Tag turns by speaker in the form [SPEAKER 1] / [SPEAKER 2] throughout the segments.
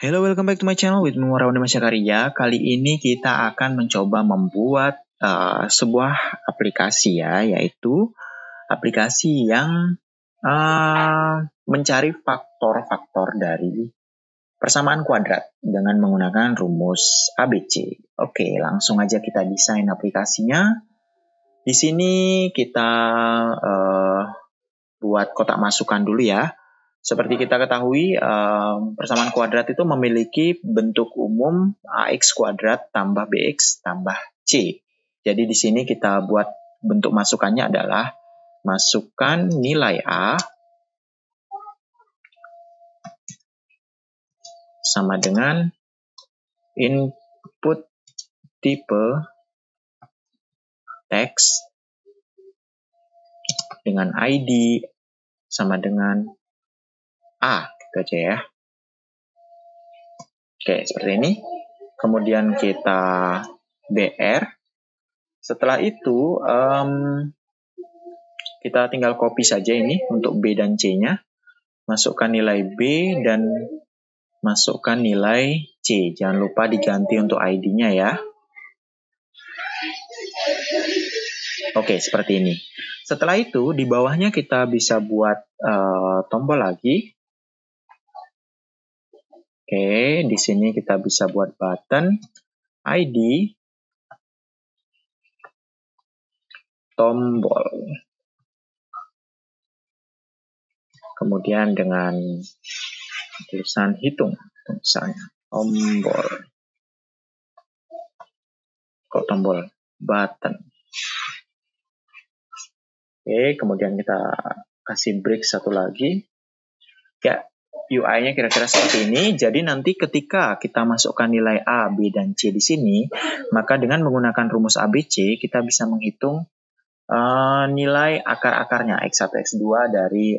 [SPEAKER 1] Hello, welcome back to my channel with Muhammad Masyakarya. Kali ini kita akan mencoba membuat sebuah aplikasi yaitu aplikasi yang mencari faktor-faktor dari persamaan kuadrat dengan menggunakan rumus ABC. Oke, langsung aja kita desain aplikasinya. Di sini kita buat kotak masukan dulu ya. Seperti kita ketahui, persamaan kuadrat itu memiliki bentuk umum AX kuadrat tambah BX tambah C. Jadi di sini kita buat bentuk masukannya adalah masukkan nilai A sama dengan input tipe teks dengan ID sama dengan A, gitu aja ya. Oke, seperti ini. Kemudian kita BR. Setelah itu, kita tinggal copy saja ini untuk B dan C-nya. Masukkan nilai B dan masukkan nilai C. Jangan lupa diganti untuk ID-nya ya. Oke, seperti ini. Setelah itu, di bawahnya kita bisa buat tombol lagi. Oke, di sini kita bisa buat button, ID, tombol. Kemudian dengan tulisan hitung, misalnya tombol. Kok tombol? Button. Oke, kemudian kita kasih break satu lagi. Ya, UI-nya kira-kira seperti ini. Jadi nanti ketika kita masukkan nilai A, B, dan C di sini, maka dengan menggunakan rumus ABC, kita bisa menghitung nilai akar-akarnya X1, X2 dari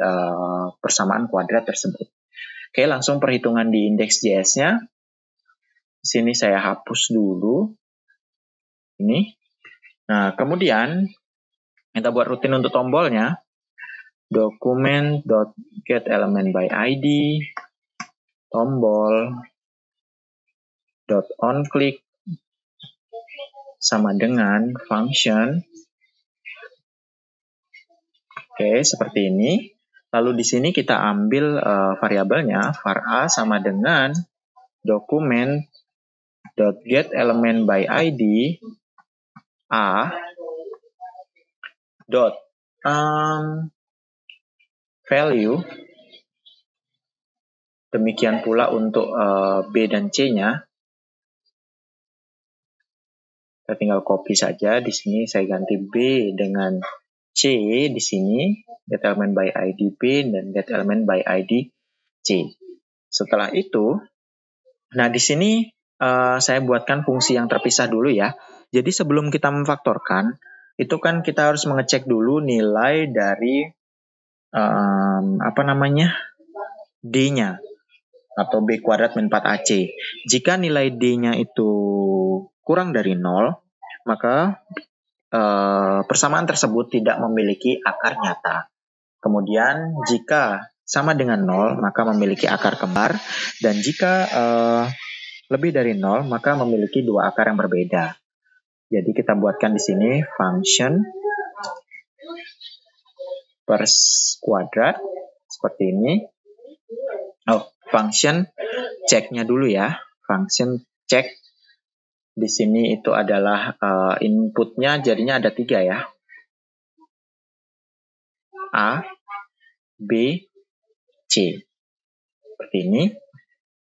[SPEAKER 1] persamaan kuadrat tersebut. Oke, langsung perhitungan di index.js-nya. Di sini saya hapus dulu. Ini. Nah, kemudian kita buat rutin untuk tombolnya. Document.getElementById tombol.onClick sama dengan function. Oke, seperti ini. Lalu di sini kita ambil variabelnya var a sama dengan document.getElementById a dot value. Demikian pula untuk B dan C-nya. Kita tinggal copy saja. Di sini saya ganti B dengan C di sini. GetElementById B dan GetElementById C. Setelah itu, nah di sini saya buatkan fungsi yang terpisah dulu ya. Jadi sebelum kita memfaktorkan, itu kan kita harus mengecek dulu nilai dari D-nya atau B kuadrat min 4AC. Jika nilai D-nya itu kurang dari 0, maka persamaan tersebut tidak memiliki akar nyata. Kemudian jika sama dengan 0, maka memiliki akar kembar. Dan jika lebih dari 0, maka memiliki dua akar yang berbeda. Jadi kita buatkan di sini function per kuadrat seperti ini. Function check-nya dulu ya. Function check di sini itu adalah inputnya, jadinya ada 3 ya. A, B, C. Seperti ini.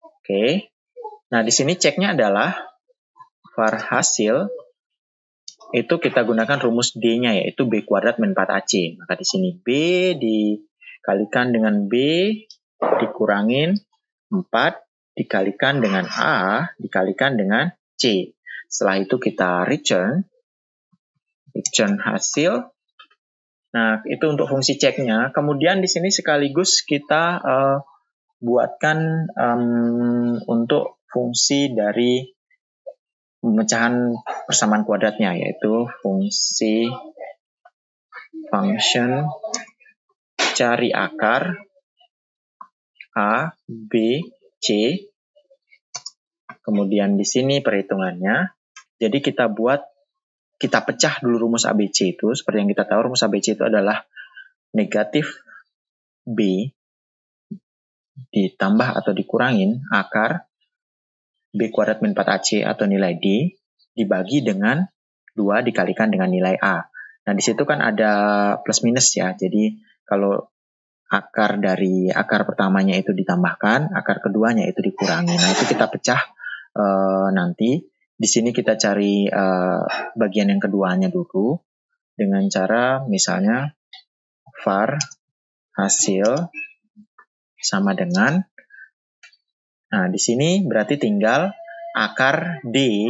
[SPEAKER 1] Oke. Nah, di sini ceknya adalah var hasil itu kita gunakan rumus D-nya yaitu B kuadrat min 4AC. Maka di sini B dikalikan dengan B dikurangin 4 dikalikan dengan A dikalikan dengan C. Setelah itu kita return hasil. Nah, itu untuk fungsi ceknya. Kemudian di sini sekaligus kita buatkan untuk fungsi dari pemecahan persamaan kuadratnya, yaitu fungsi function cari akar A, B, C Kemudian di sini perhitungannya. Jadi kita pecah dulu rumus ABC itu. Seperti yang kita tahu, rumus ABC itu adalah negatif B ditambah atau dikurangin akar B kuadrat min 4AC atau nilai D dibagi dengan 2 dikalikan dengan nilai A. Nah, di situ kan ada plus minus ya. Jadi, kalau akar dari akar pertamanya itu ditambahkan, akar keduanya itu dikurangi. Nah, itu kita pecah nanti. Di sini kita cari bagian yang keduanya dulu dengan cara misalnya var hasil sama dengan, nah di sini berarti tinggal akar D,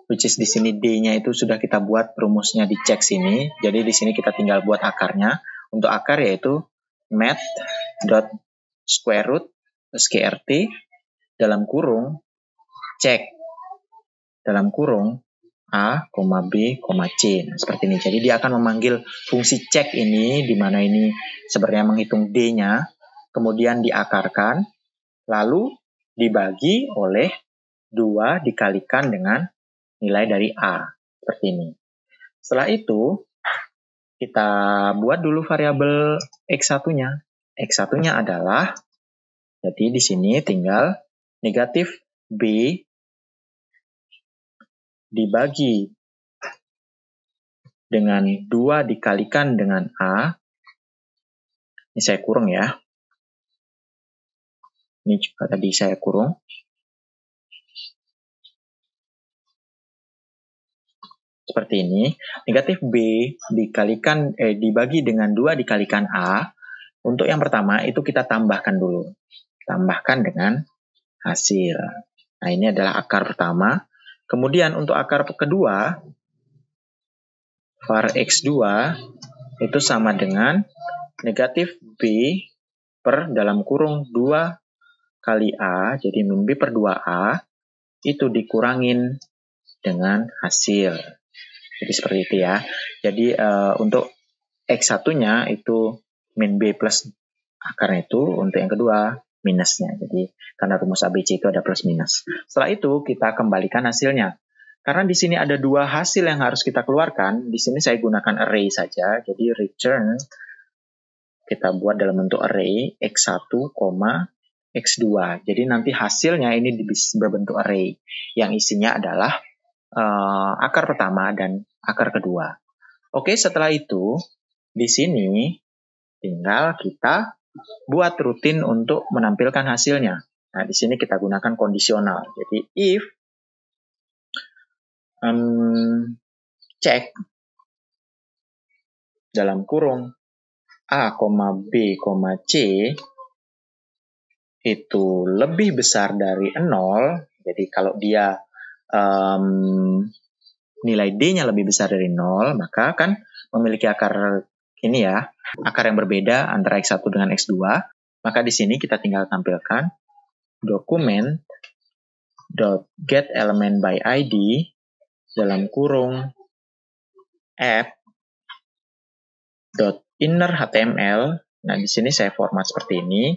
[SPEAKER 1] which is di sini D-nya itu sudah kita buat rumusnya dicek sini. Jadi di sini kita tinggal buat akarnya. Untuk akar yaitu math.square root SQRT dalam kurung cek dalam kurung A, B, C. Nah, seperti ini. Jadi dia akan memanggil fungsi cek ini, di mana ini sebenarnya menghitung D-nya, kemudian diakarkan, lalu dibagi oleh 2 dikalikan dengan nilai dari A. Seperti ini. Setelah itu, kita buat dulu variabel X1-nya. X1-nya adalah, jadi di sini tinggal negatif B dibagi dengan 2 dikalikan dengan A. Ini saya kurung ya. Ini juga tadi saya kurung. Seperti ini. Negatif B dibagi dengan 2 dikalikan A. Untuk yang pertama itu kita tambahkan dulu. Tambahkan dengan hasil. Nah, ini adalah akar pertama. Kemudian untuk akar kedua, var X2 itu sama dengan negatif B per dalam kurung 2 kali A, jadi min B per 2A, itu dikurangin dengan hasil. Jadi seperti itu ya. Jadi untuk X1-nya itu min B plus akarnya itu, untuk yang kedua minusnya. Jadi karena rumus ABC itu ada plus minus. Setelah itu kita kembalikan hasilnya. Karena di sini ada 2 hasil yang harus kita keluarkan, di sini saya gunakan array saja. Jadi return kita buat dalam bentuk array X1, X2. Jadi nanti hasilnya ini berbentuk array yang isinya adalah akar pertama dan akar kedua. Oke, setelah itu di sini tinggal kita buat rutin untuk menampilkan hasilnya. Nah, di sini kita gunakan kondisional. Jadi if cek dalam kurung A, B, C itu lebih besar dari 0, jadi kalau dia nilai D-nya lebih besar dari 0, maka akan memiliki akar ini ya, akar yang berbeda antara X1 dengan X2. Maka di sini kita tinggal tampilkan document.getElementById dalam kurung app.innerHTML. Nah, di sini saya format seperti ini.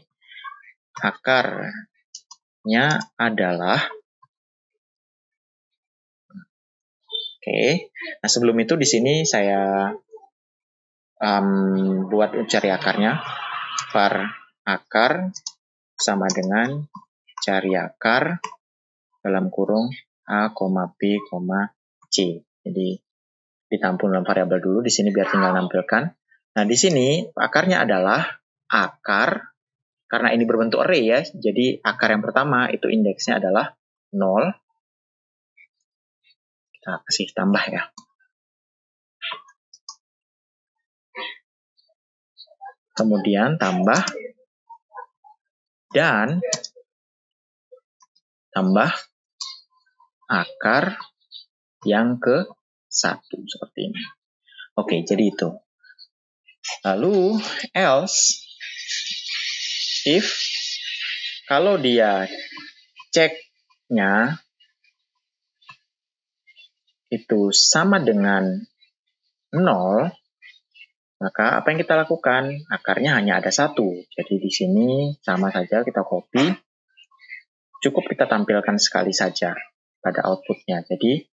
[SPEAKER 1] Akarnya adalah Oke. Nah, sebelum itu di sini saya buat cari akarnya. Var akar sama dengan cari akar dalam kurung A, B, C. Jadi ditampung dalam variabel dulu di sini biar tinggal nampilkan. Nah, di sini akarnya adalah akar, karena ini berbentuk array ya. Jadi akar yang pertama itu indeksnya adalah 0. Kita kasih tambah ya. Kemudian tambah dan tambah akar yang ke-1 seperti ini. Oke, jadi itu. Lalu else if kalau dia ceknya itu sama dengan 0, maka apa yang kita lakukan? Akarnya hanya ada 1. Jadi di sini sama saja kita copy. cukup kita tampilkan sekali saja pada outputnya. Jadi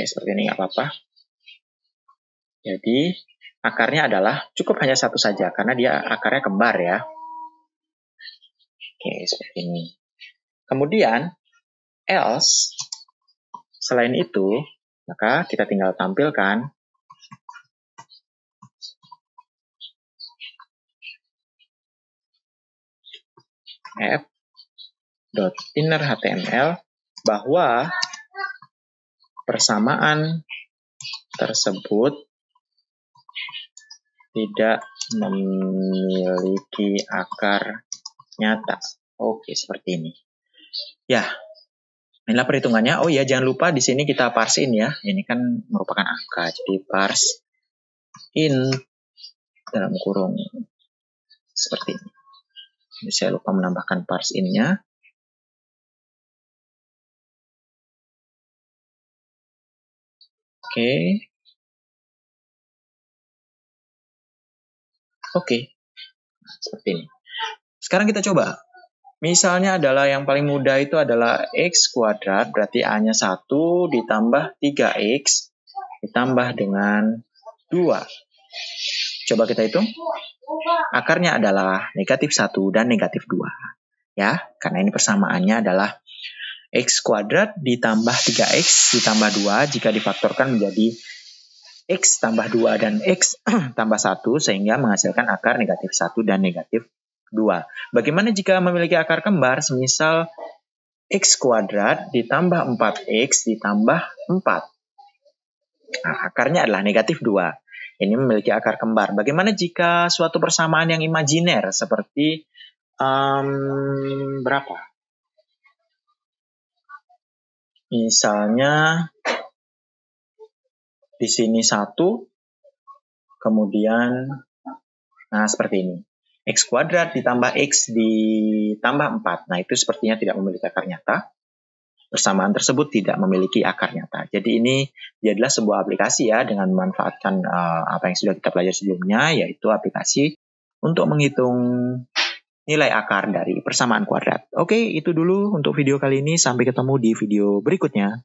[SPEAKER 1] seperti ini nggak apa-apa. Jadi akarnya adalah cukup hanya satu saja karena dia akarnya kembar ya. Oke, seperti ini. Kemudian else, selain itu, maka kita tinggal tampilkan app.innerHTML bahwa persamaan tersebut tidak memiliki akar nyata. Oke, seperti ini. Ya, inilah perhitungannya. Oh ya, jangan lupa di sini kita parse in ya. Ini kan merupakan angka. Jadi parse in dalam kurung seperti ini. Ini saya lupa menambahkan parse in-nya. Oke. Seperti ini. Sekarang kita coba. Misalnya adalah yang paling mudah itu adalah x kuadrat, berarti A-nya 1 ditambah 3x ditambah dengan 2. Coba kita hitung. Akarnya adalah negatif 1 dan negatif 2. Ya, karena ini persamaannya adalah x kuadrat ditambah 3x ditambah 2 jika difaktorkan menjadi x tambah 2 dan x tambah 1 sehingga menghasilkan akar negatif 1 dan negatif 2. Bagaimana jika memiliki akar kembar? Semisal x kuadrat ditambah 4x ditambah 4. Nah, akarnya adalah negatif 2. Ini memiliki akar kembar. Bagaimana jika suatu persamaan yang imajiner seperti berapa? Misalnya di sini 1, kemudian nah seperti ini. X kuadrat ditambah X ditambah 4. Nah itu sepertinya tidak memiliki akar nyata. Persamaan tersebut tidak memiliki akar nyata. Jadi ini adalah sebuah aplikasi ya dengan memanfaatkan apa yang sudah kita pelajari sebelumnya, yaitu aplikasi untuk menghitung nilai akar dari persamaan kuadrat. Oke, itu dulu untuk video kali ini. Sampai ketemu di video berikutnya.